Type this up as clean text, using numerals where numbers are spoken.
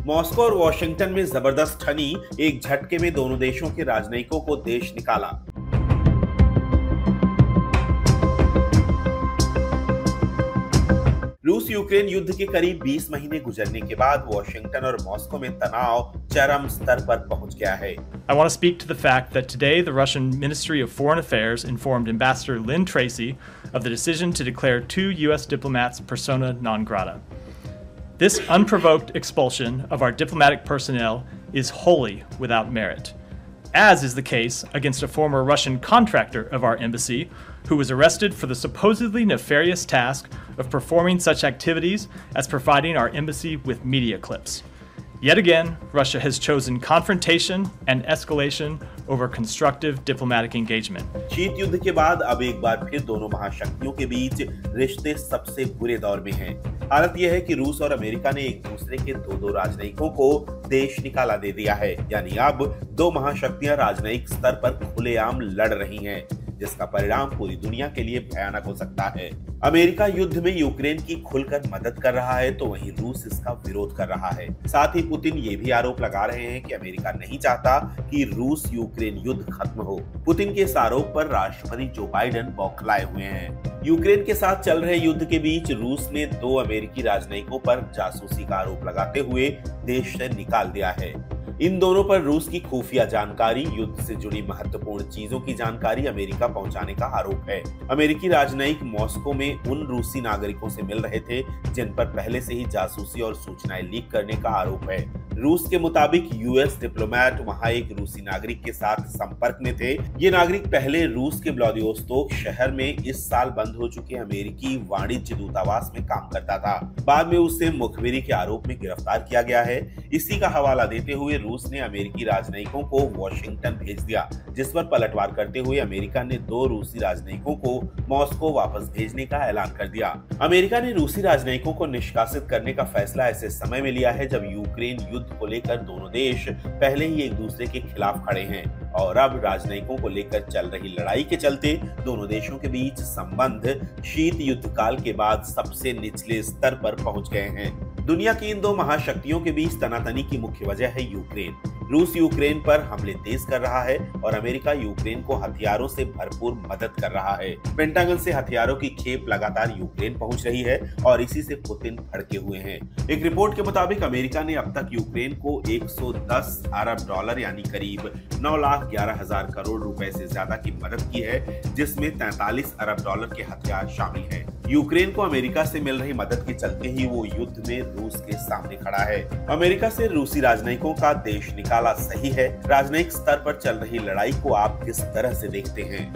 Moscow और Washington में जबरदस्त ठनी, एक झटके में दोनों देशों के राजनयिकों को देश निकाला। रूस यूक्रेन युद्ध के करीब 20 महीने गुजरने के बाद वॉशिंगटन और मॉस्को में तनाव चरम स्तर पर पहुंच गया है। I want to speak to the fact that today the Russian Ministry of Foreign Affairs informed Ambassador Lynn Tracy of the decision to declare 2 U.S. diplomats persona non grata. This unprovoked expulsion of our diplomatic personnel is wholly without merit, as is the case against a former Russian contractor of our embassy who was arrested for the supposedly nefarious task of performing such activities as providing our embassy with media clips. Yet again, Russia has chosen confrontation and escalation over constructive diplomatic engagement. शीत युद्ध के बाद अब एक बार फिर दोनों महाशक्तियों के बीच रिश्ते सबसे बुरे दौर में हैं। हालत यह है कि रूस और अमेरिका ने एक दूसरे के दो राजनयिकों को देश निकाला दे दिया है, यानी अब दो महाशक्तियां राजनयिक स्तर पर खुलेआम लड़ रही हैं, जिसका परिणाम पूरी दुनिया के लिए भयानक हो सकता है। अमेरिका युद्ध में यूक्रेन की खुलकर मदद कर रहा है, तो वहीं रूस इसका विरोध कर रहा है। साथ ही पुतिन ये भी आरोप लगा रहे हैं कि अमेरिका नहीं चाहता कि रूस यूक्रेन युद्ध खत्म हो। पुतिन के इस आरोप पर राष्ट्रपति जो बाइडेन बौखलाए हुए हैं। यूक्रेन के साथ चल रहे युद्ध के बीच रूस ने 2 अमेरिकी राजनयिकों पर जासूसी का आरोप लगाते हुए देश से निकाल दिया है। इन दोनों पर रूस की खुफिया जानकारी, युद्ध से जुड़ी महत्वपूर्ण चीजों की जानकारी अमेरिका पहुंचाने का आरोप है। अमेरिकी राजनयिक मॉस्को में उन रूसी नागरिकों से मिल रहे थे जिन पर पहले से ही जासूसी और सूचनाएं लीक करने का आरोप है। रूस के मुताबिक यूएस डिप्लोमेट वहां एक रूसी नागरिक के साथ संपर्क में थे। ये नागरिक पहले रूस के व्लादिवोस्तोक शहर में इस साल बंद हो चुके अमेरिकी वाणिज्य दूतावास में काम करता था। बाद में उसे मुखबिरी के आरोप में गिरफ्तार किया गया है। इसी का हवाला देते हुए रूस ने अमेरिकी राजनयिकों को वॉशिंगटन भेज दिया, जिस पर पलटवार करते हुए अमेरिका ने 2 रूसी राजनयिकों को मॉस्को वापस भेजने का ऐलान कर दिया। अमेरिका ने रूसी राजनयिकों को निष्कासित करने का फैसला ऐसे समय में लिया है जब यूक्रेन युद्ध को लेकर दोनों देश पहले ही एक दूसरे के खिलाफ खड़े हैं और अब राजनयिकों को लेकर चल रही लड़ाई के चलते दोनों देशों के बीच संबंध शीत युद्ध काल के बाद सबसे निचले स्तर पर पहुंच गए हैं। दुनिया की इन 2 महाशक्तियों के बीच तनातनी की मुख्य वजह है यूक्रेन। रूस यूक्रेन पर हमले तेज कर रहा है और अमेरिका यूक्रेन को हथियारों से भरपूर मदद कर रहा है। पेंटागन से हथियारों की खेप लगातार यूक्रेन पहुंच रही है और इसी से पुतिन भड़के हुए हैं। एक रिपोर्ट के मुताबिक अमेरिका ने अब तक यूक्रेन को 110 अरब डॉलर यानी करीब 9,11,000 करोड़ रुपए से ज्यादा की मदद की है, जिसमें 43 अरब डॉलर के हथियार शामिल हैं। यूक्रेन को अमेरिका से मिल रही मदद के चलते ही वो युद्ध में रूस के सामने खड़ा है। अमेरिका से रूसी राजनयिकों का देश निकाला सही है? राजनयिक स्तर पर चल रही लड़ाई को आप किस तरह से देखते हैं?